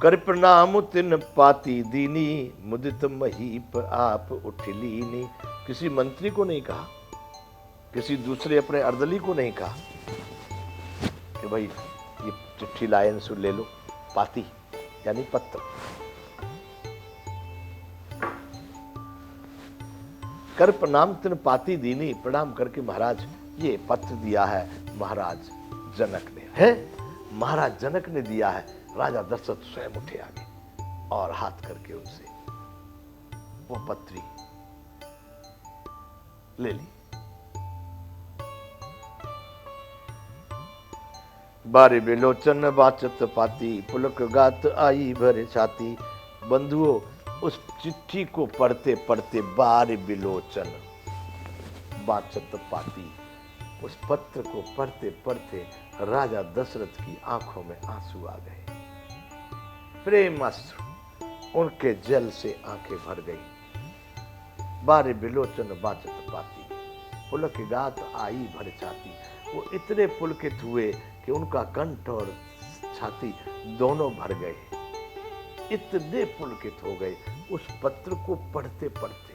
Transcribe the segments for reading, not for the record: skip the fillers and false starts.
कर प्रणाम तिन पाती दीनी, मुदित महीप आप उठ लीनी। किसी मंत्री को नहीं कहा, किसी दूसरे अपने अर्दली को नहीं कहा कि भाई ये चिट्ठी लाए सुन ले लो। पाती यानी पत्र। कर प्रणाम तिन पाती दीनी, प्रणाम करके महाराज ये पत्र दिया है महाराज जनक ने। है महाराज जनक ने दिया है। राजा दशरथ स्वयं उठे आगे और हाथ करके उनसे वो पत्री ले ली। बारे बिलोचन बाचत पाती, पुलक गात आई भरे छाती। बंधुओं, उस चिट्ठी को पढ़ते पढ़ते बारे बिलोचन बाचत पाती, उस पत्र को पढ़ते पढ़ते राजा दशरथ की आंखों में आंसू आ गए। प्रेम अश्रु उनके जल से आंखें भर गई। बारे बिलोचन बाचत पाती, पुलक गात आई भर छाती। वो इतने पुलकित हुए कि उनका कंठ और छाती दोनों भर गए। इतने पुलकित हो गए उस पत्र को पढ़ते पढ़ते।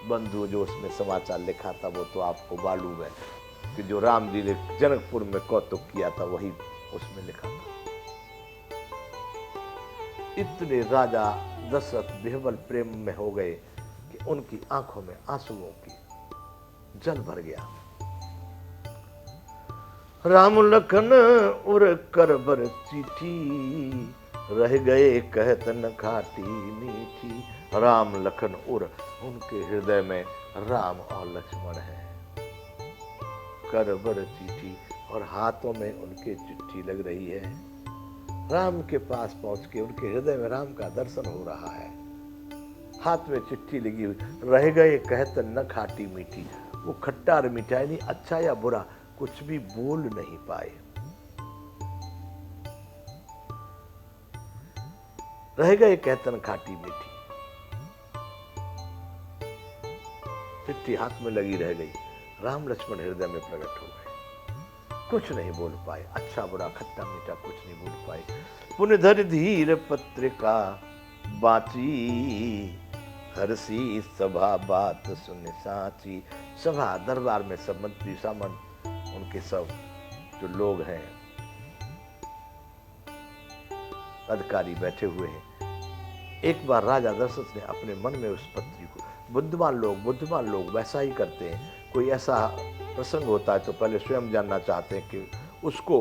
बंधु, जो उसमें समाचार लिखा था वो तो आपको मालूम है कि जो राम जी ने जनकपुर में कौतुक किया था वही उसमें लिखा था। इतने राजा दशरथ विह्वल प्रेम में हो गए कि उनकी आंखों में आंसुओं की जल भर गया। राम लखन उर कर बर चिट्ठी, रह गए कहत न खाटी मीठी। राम लखन उर, उनके हृदय में राम और लक्ष्मण है। कर बर चिट्ठी, और हाथों में उनके चिट्ठी लग रही है। राम के पास पहुंच के उनके हृदय में राम का दर्शन हो रहा है। हाथ में चिट्ठी लगी हुई। रह गए कहत न खाटी मीठी, वो खट्टा और मीठा नहीं, अच्छा या बुरा कुछ भी बोल नहीं पाए। रह गए कहतन खाटी मीठी, चिट्ठी हाथ में लगी रह गई। राम लक्ष्मण हृदय में प्रकट हो गए, कुछ नहीं बोल पाए। अच्छा बुरा खट्टा मीठा कुछ नहीं बोल पाए। पुन धर धीर पत्रिका बाची, हरसी सभा बात सुन साची। सभा दरबार में सब मंत्री सामंत, उनके सब जो लोग हैं अधिकारी बैठे हुए हैं। एक बार राजा दशरथ ने अपने मन में उस पत्री को, बुद्धिमान लोग वैसा ही करते हैं। कोई ऐसा प्रसंग होता है तो पहले स्वयं जानना चाहते हैं कि उसको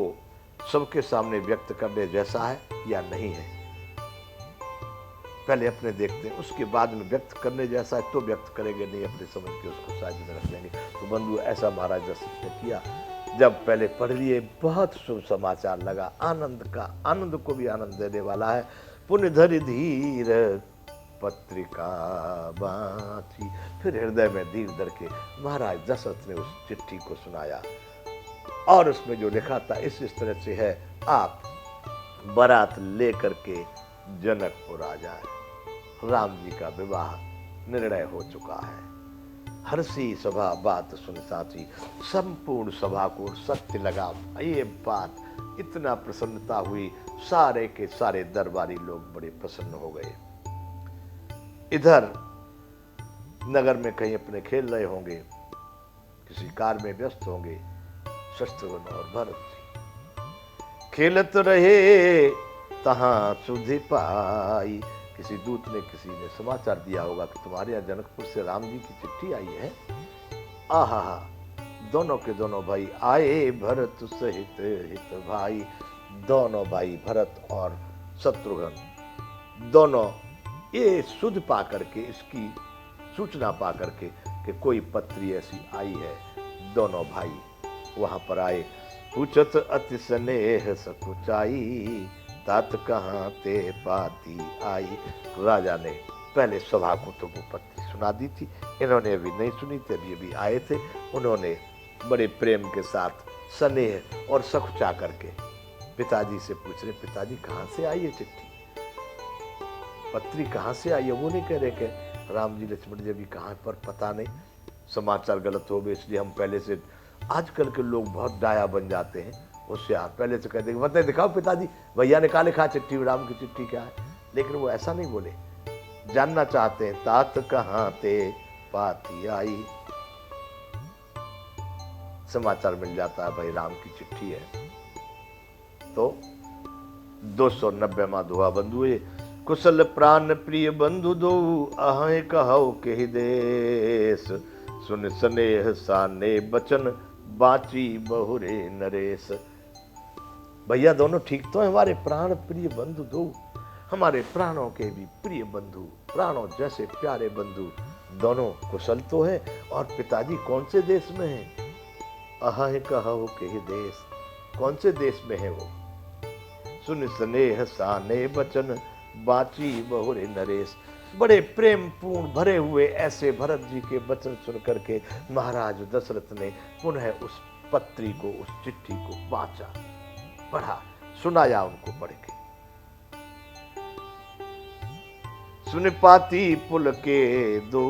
सबके सामने व्यक्त करने जैसा है या नहीं है। पहले अपने देखते हैं, उसके बाद में व्यक्त करने जैसा है तो व्यक्त करेंगे, नहीं अपने समझ के उसको साइड में रख लेंगे। तो बंधु, ऐसा महाराज दशरथ ने किया। जब पहले पढ़ लिए, बहुत शुभ समाचार लगा, आनंद का, आनंद को भी आनंद देने वाला है। पुण्य धरि धीर पत्रिका बाची, फिर हृदय में धीर धर के महाराज दशरथ ने उस चिट्ठी को सुनाया। और उसमें जो लिखा था इस तरह से है, आप बारात लेकर के जनकपुर आ जाए। राम जी का विवाह निर्णय हो चुका है। हर्षी सभा बात सुन साची, संपूर्ण सभा को सत्य लगा। ये बात इतना प्रसन्नता हुई, सारे के सारे दरबारी लोग बड़े प्रसन्न हो गए। इधर नगर में कहीं अपने खेल रहे होंगे, किसी कार में व्यस्त होंगे शत्रुघ्न और भरत जी। खेलत रहे तहां सुधि पाई, किसी दूत ने, किसी ने समाचार दिया होगा कि तुम्हारे यहाँ जनकपुर से राम जी की चिट्ठी आई है। आहा, दोनों के दोनों भाई आए, भरत सहित हित भाई। दोनों भाई भरत और शत्रुघ्न दोनों ये सुध पा करके, इसकी सूचना पा करके कि कोई पत्री ऐसी आई है, दोनों भाई वहां पर आए। पूछत अति स्नेह सकुचाई, तात कहाँ ते पाती आई। राजा ने पहले सभा को तो वो पत्री सुना दी थी, इन्होंने अभी नहीं सुनी थी, अभी आए थे। उन्होंने बड़े प्रेम के साथ स्नेह और सकुचा करके पिताजी से पूछ रहे, पिताजी कहाँ से आई है चिट्ठी, पत्री कहाँ से आई है। वो नहीं कह रहे कि राम जी लक्ष्मण जी अभी कहाँ पर पता नहीं, समाचार गलत हो गए इसलिए हम पहले से। आजकल के लोग बहुत डाया बन जाते हैं, होशियार पहले से कह देंगे बताइए दिखाओ पिताजी भैया ने कहा लिखा चिट्ठी, राम की चिट्ठी क्या है। लेकिन वो ऐसा नहीं बोले, जानना चाहते हैं तात कहाँ ते पाती आई, समाचार मिल जाता है भाई राम की चिट्ठी है। तो 290वां दोहा बंधु कुशल प्राण प्रिय बंधु दो अहें कहो के देश, सुन स्नेह साने बचन बाची बहुरे नरेश। भैया दोनों ठीक तो है, हमारे प्राण प्रिय बंधु दो, हमारे प्राणों के भी प्रिय बंधु, प्राणों जैसे प्यारे बंधु दोनों कुशल तो है। और पिताजी कौन से देश में है, अहा कहो के देश, कौन से देश में है वो। सुन स्नेह साने बचन बाची बहुरे नरेश, बड़े प्रेम पूर्ण भरे हुए ऐसे भरत जी के वचन सुन करके महाराज दशरथ ने पुनः उस पत्री को, उस चिट्ठी को बाचा, पढ़ा, सुनाया उनको पढ़ के। सुन पाती पुल के दो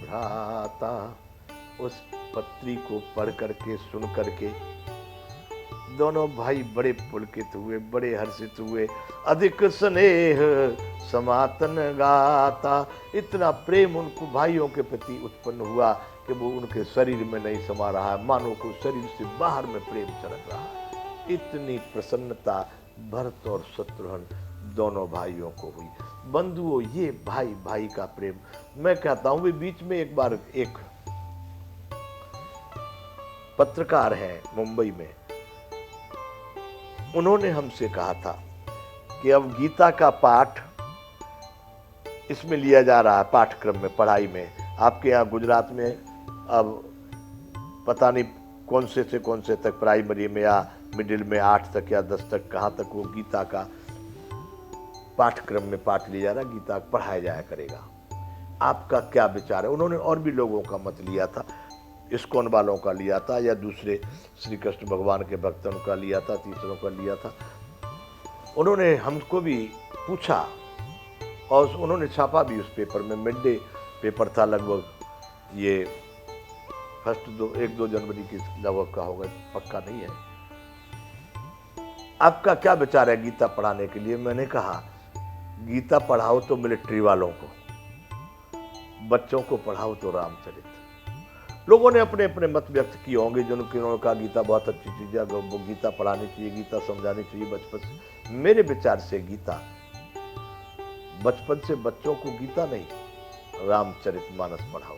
भ्राता, उस पत्री को पढ़ करके सुन करके दोनों भाई बड़े पुलकित हुए, बड़े हर्षित हुए। अधिक स्नेह समातन गाता, इतना प्रेम उनको भाइयों के प्रति उत्पन्न हुआ कि वो उनके शरीर में नहीं समा रहा है, मानो को शरीर से बाहर में प्रेम चलक रहा है। इतनी प्रसन्नता भरत और शत्रुघ्न दोनों भाइयों को हुई। बंधुओं, ये भाई भाई का प्रेम, मैं कहता हूं भी बीच में एक बार एक पत्रकार है मुंबई में, उन्होंने हमसे कहा था कि अब गीता का पाठ इसमें लिया जा रहा है पाठ्यक्रम में, पढ़ाई में। आपके यहाँ गुजरात में अब पता नहीं कौन से कौन से तक प्राइमरी में या मिडिल में 8 तक या 10 तक कहाँ तक वो गीता का पाठ्यक्रम में पाठ लिया जा रहा, गीता पढ़ाया जाया करेगा। आपका क्या विचार है। उन्होंने और भी लोगों का मत लिया था, इस्कॉन वालों का लिया था या दूसरे श्री कृष्ण भगवान के भक्तों का लिया था, तीसरों का लिया था। उन्होंने हमको भी पूछा और उन्होंने छापा भी उस पेपर में, मिड डे पेपर था लगभग, ये फर्स्ट 1-2 जनवरी की लगभग का होगा, पक्का नहीं है। आपका क्या विचार है गीता पढ़ाने के लिए। मैंने कहा गीता पढ़ाओ तो मिलिट्री वालों को, बच्चों को पढ़ाओ तो रामचरित। लोगों ने अपने अपने मत व्यक्त किए होंगे, जिन्होंने कहा गीता बहुत अच्छी चीज है, वो गीता पढ़ानी चाहिए, गीता समझानी चाहिए बचपन से। मेरे विचार से गीता बचपन से बच्चों को गीता नहीं, रामचरितमानस पढ़ाओ।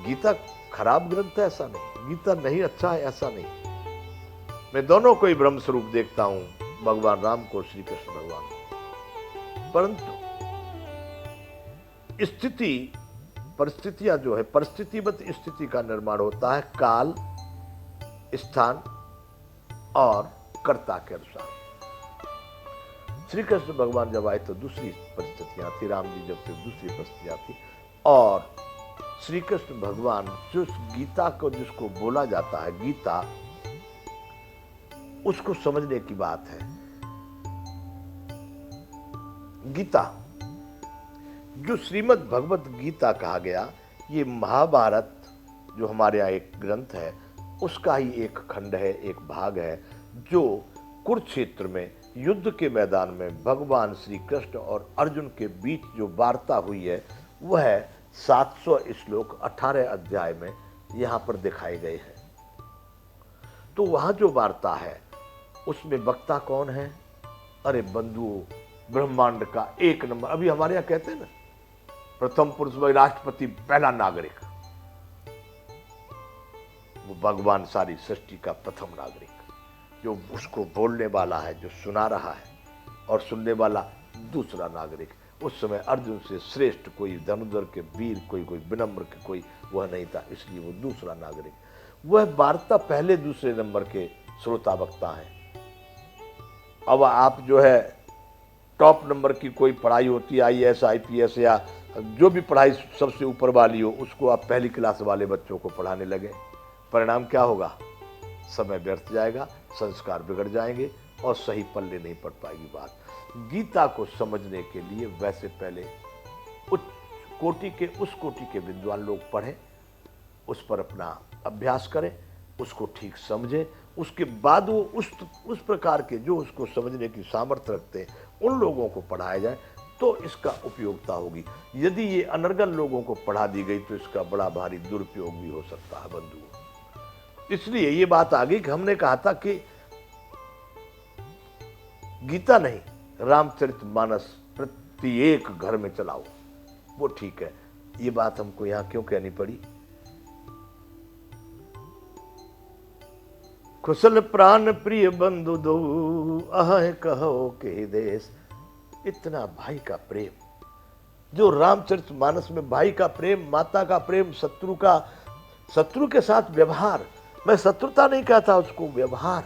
गीता खराब ग्रंथ है ऐसा नहीं, गीता नहीं अच्छा है ऐसा नहीं। मैं दोनों को ही ब्रह्म स्वरूप देखता हूं, भगवान राम को, श्री कृष्ण भगवान को। परंतु स्थिति परिस्थितियां जो है, परिस्थितिवत स्थिति का निर्माण होता है काल, स्थान और कर्ता के अनुसार। श्री कृष्ण भगवान जब आए तो दूसरी परिस्थितियां थी, राम जी जब थे दूसरी परिस्थितियां थी। और श्री कृष्ण भगवान जो गीता को जिसको बोला जाता है गीता, उसको समझने की बात है। गीता जो श्रीमद् भगवत गीता कहा गया, ये महाभारत जो हमारे यहाँ एक ग्रंथ है उसका ही एक खंड है, एक भाग है, जो कुरुक्षेत्र में युद्ध के मैदान में भगवान श्री कृष्ण और अर्जुन के बीच जो वार्ता हुई है, वह 700 श्लोक 18 अध्याय में यहाँ पर दिखाए गए हैं। तो वहाँ जो वार्ता है उसमें वक्ता कौन है। अरे बंधुओं, ब्रह्मांड का एक नंबर, अभी हमारे यहाँ कहते हैं ना प्रथम पुरुष में राष्ट्रपति, पहला नागरिक, वो भगवान सारी सृष्टि का प्रथम नागरिक, जो उसको बोलने वाला है, जो सुना रहा है, और सुनने वाला दूसरा नागरिक। उस समय अर्जुन से श्रेष्ठ कोई धनुधर के वीर, कोई विनम्र के कोई वह नहीं था, इसलिए वो दूसरा नागरिक। वह वार्ता पहले दूसरे नंबर के श्रोता वक्ता है। अब आप जो है टॉप नंबर की कोई पढ़ाई होती है, IAS IPS या जो भी पढ़ाई सबसे ऊपर वाली हो, उसको आप पहली क्लास वाले बच्चों को पढ़ाने लगे, परिणाम क्या होगा। समय व्यर्थ जाएगा, संस्कार बिगड़ जाएंगे और सही पल्ले नहीं पड़ पाएगी बात। गीता को समझने के लिए वैसे पहले उस कोटि के विद्वान लोग पढ़ें, उस पर अपना अभ्यास करें, उसको ठीक समझें, उसके बाद वो उस प्रकार के जो उसको समझने की सामर्थ्य रखते हैं उन लोगों को पढ़ाया जाए तो इसका उपयोगिता होगी। यदि ये अनर्गल लोगों को पढ़ा दी गई तो इसका बड़ा भारी दुरुपयोग भी हो सकता है बंधुओं। इसलिए ये बात आ गई कि हमने कहा था कि गीता नहीं, रामचरितमानस प्रत्येक घर में चलाओ, वो ठीक है। ये बात हमको यहां क्यों कहनी पड़ी? कुशल प्राण प्रिय बंधु दो, अह कहो के देश। इतना भाई का प्रेम, जो रामचरितमानस में भाई का प्रेम, माता का प्रेम, शत्रु के साथ व्यवहार, मैं शत्रुता नहीं कहता उसको, व्यवहार,